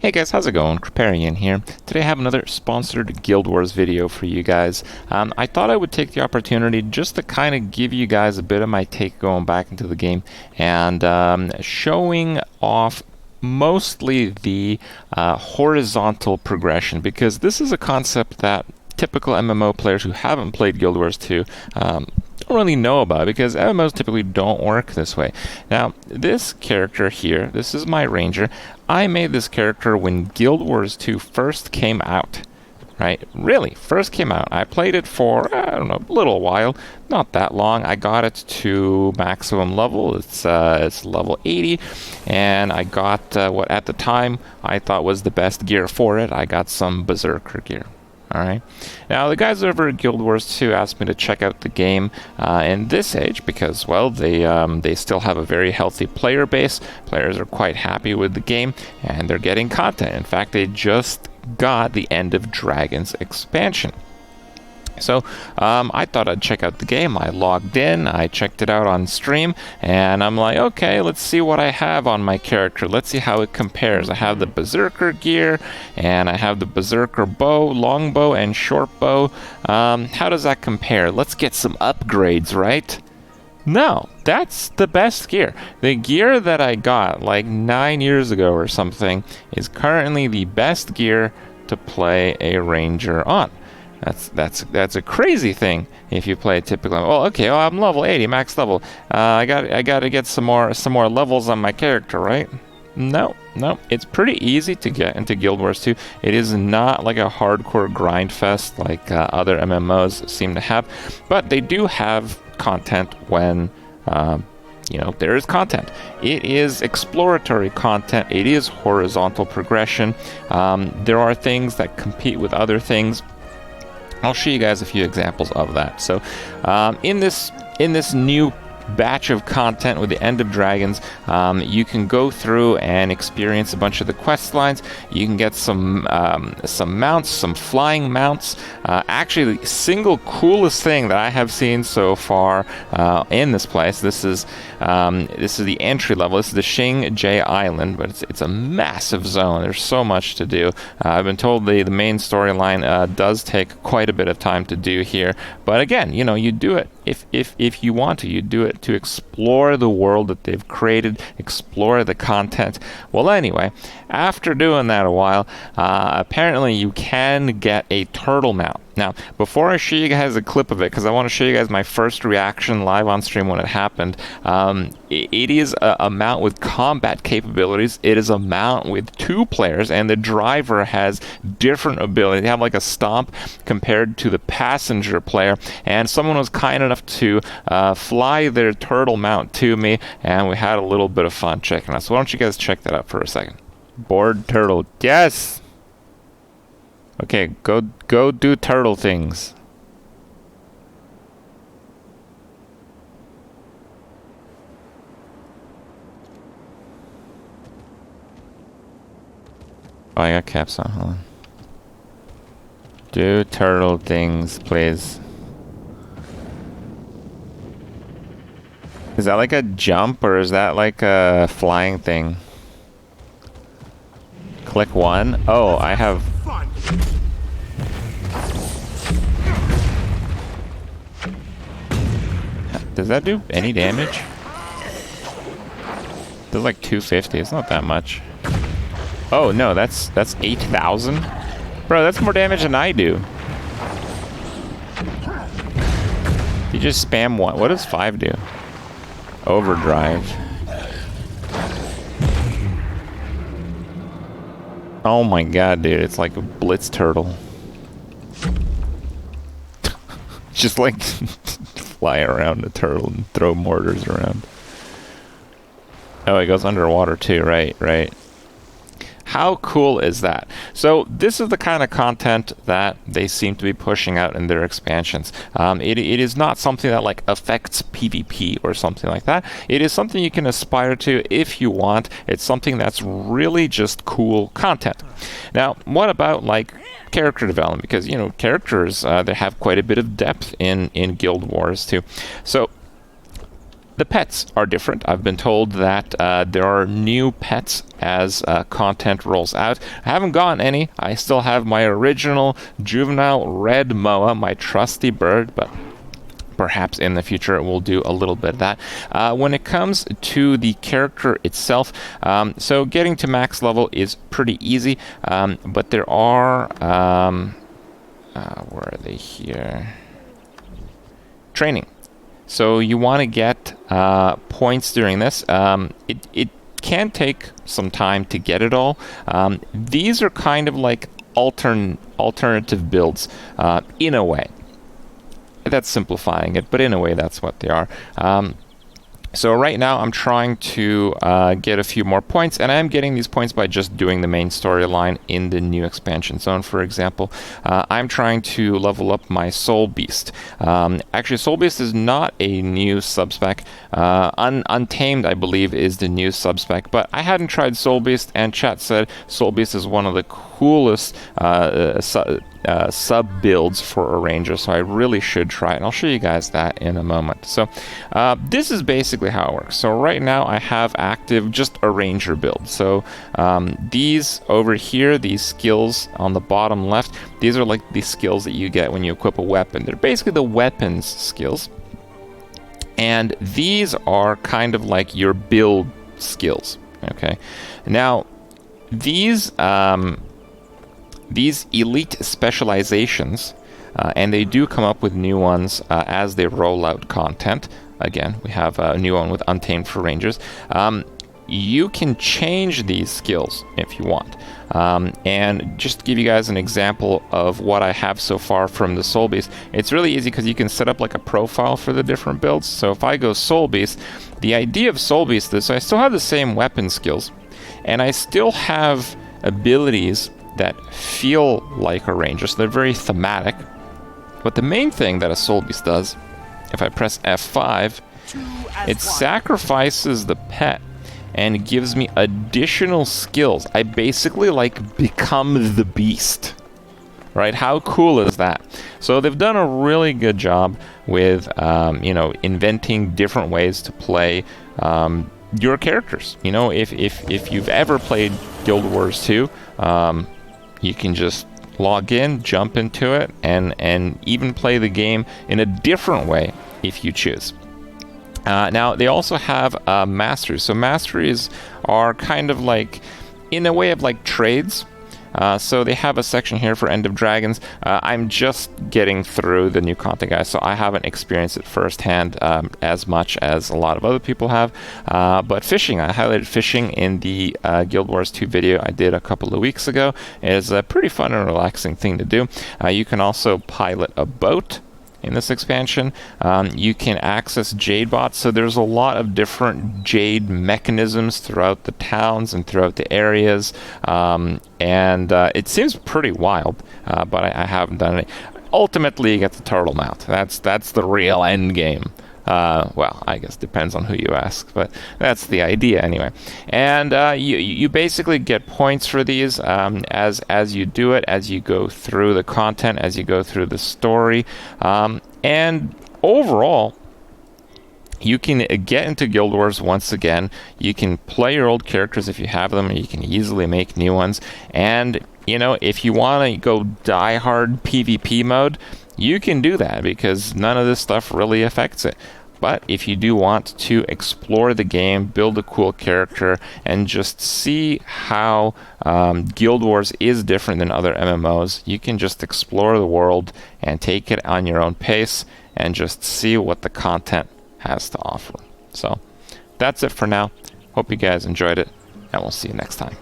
Hey guys, how's it going? Kripparrian here. Today I have another sponsored Guild Wars video for you guys. I thought I would take the opportunity just to kind of give you guys a bit of my take going back into the game and showing off mostly the horizontal progression, because this is a concept that typical MMO players who haven't played Guild Wars 2 don't really know about, because MMOs typically don't work this way. Now, this character here, this is my ranger. I made this character when Guild Wars 2 first came out. Right? Really, first came out. I played it for, I don't know, a little while. Not that long. I got it to maximum level. It's level 80. And I got what at the time I thought was the best gear for it. I got some Berserker gear. Alright. Now, the guys over at Guild Wars 2 asked me to check out the game in this age because, well, they still have a very healthy player base. Players are quite happy with the game, and they're getting content. In fact, they just got the End of Dragons expansion. So I thought I'd check out the game. I logged in, I checked it out on stream, and I'm like, okay, let's see what I have on my character. Let's see how it compares. I have the Berserker gear, and I have the Berserker bow, long bow, and short bow. How does that compare? Let's get some upgrades, right? No, that's the best gear. The gear that I got like 9 years ago or something is currently the best gear to play a ranger on. That's a crazy thing if you play a typical. Well, okay, well, I'm level 80, max level. I got to get some more levels on my character, right? No, it's pretty easy to get into Guild Wars 2. It is not like a hardcore grind fest like other MMOs seem to have, but they do have content when there is content. It is exploratory content. It is horizontal progression. There are things that compete with other things. I'll show you guys a few examples of that. So in this new batch of content with the End of Dragons, you can go through and experience a bunch of the quest lines. You can get some mounts, some flying mounts. Actually, the single coolest thing that I have seen so far in this place. This is the entry level. This is the Xing J Island, but it's a massive zone. There's so much to do. I've been told the main storyline does take quite a bit of time to do here, but again, you do it if you want to. You do it to explore the world that they've created, explore the content. Well, anyway, after doing that a while, apparently you can get a turtle mount. Now, before I show you guys a clip of it, because I want to show you guys my first reaction live on stream when it happened, it is a mount with combat capabilities. It is a mount with 2 players, and the driver has different abilities. They have like a stomp compared to the passenger player, and someone was kind enough to fly their turtle mount to me, and we had a little bit of fun checking out. So why don't you guys check that out for a second? Board turtle. Yes! Okay, go do turtle things. Oh, I got caps on. Hold on. Do turtle things, please. Is that like a jump, or is that like a flying thing? Click 1. Oh, I have... Does that do any damage? Does like 250. It's not that much. Oh no, that's 8,000. Bro, that's more damage than I do. You just spam 1. What does 5 do? Overdrive. Oh my god, dude, it's like a blitz turtle. Just like fly around a turtle and throw mortars around. Oh, it goes underwater too, right. How cool is that? So this is the kind of content that they seem to be pushing out in their expansions. It is not something that like affects PvP or something like that. It is something you can aspire to if you want. It's something that's really just cool content. Now, what about like character development? Because characters they have quite a bit of depth in Guild Wars too. So The pets are different. I've been told that there are new pets as content rolls out. I haven't gotten any. I still have my original juvenile red moa, my trusty bird, but perhaps in the future we'll do a little bit of that. When it comes to the character itself, so getting to max level is pretty easy, but there are, where are they here? Training. So you want to get points during this. It can take some time to get it all. These are kind of like alternative builds in a way. That's simplifying it, but in a way that's what they are. So right now I'm trying to get a few more points, and I am getting these points by just doing the main storyline in the new expansion zone. For example, I'm trying to level up my Soul Beast. Actually, Soul Beast is not a new subspec. Untamed, I believe, is the new subspec, but I hadn't tried Soul Beast, and chat said Soul Beast is one of the coolest sub builds for a ranger, so I really should try it, and I'll show you guys that in a moment. So this is basically how it works. So right now I have active just a ranger build. So these over here, these skills on the bottom left, these are like the skills that you get when you equip a weapon. They're basically the weapons skills, and these are kind of like your build skills. Okay, now these elite specializations, and they do come up with new ones as they roll out content. Again, we have a new one with Untamed for Rangers. You can change these skills if you want. And just to give you guys an example of what I have so far from the Soul Beast, it's really easy because you can set up like a profile for the different builds. So if I go Soul Beast, the idea of Soul Beast is I still have the same weapon skills, and I still have abilities that feel like a ranger, so they're very thematic. But the main thing that a Soul Beast does, if I press F5, it sacrifices the pet and gives me additional skills. I basically like become the beast, right? How cool is that? So they've done a really good job with inventing different ways to play your characters. You know, if you've ever played Guild Wars 2, you can just log in, jump into it, and even play the game in a different way if you choose. Now, they also have masteries. So masteries are kind of like, in a way of like trades. So they have a section here for End of Dragons. I'm just getting through the new content, guys, so I haven't experienced it firsthand as much as a lot of other people have. But fishing, I highlighted fishing in the Guild Wars 2 video I did a couple of weeks ago. It is a pretty fun and relaxing thing to do. You can also pilot a boat in this expansion. You can access Jade bots, so there's a lot of different Jade mechanisms throughout the towns and throughout the areas, and it seems pretty wild, but I haven't done it. Ultimately, you get the turtle mount. That's the real end game. Well, I guess depends on who you ask, but that's the idea anyway. And you basically get points for these as you do it, as you go through the content, as you go through the story, and overall, you can get into Guild Wars once again. You can play your old characters if you have them, and you can easily make new ones. And if you want to go die-hard PvP mode, you can do that because none of this stuff really affects it. But if you do want to explore the game, build a cool character, and just see how Guild Wars is different than other MMOs, you can just explore the world and take it on your own pace and just see what the content has to offer. So that's it for now. Hope you guys enjoyed it, and we'll see you next time.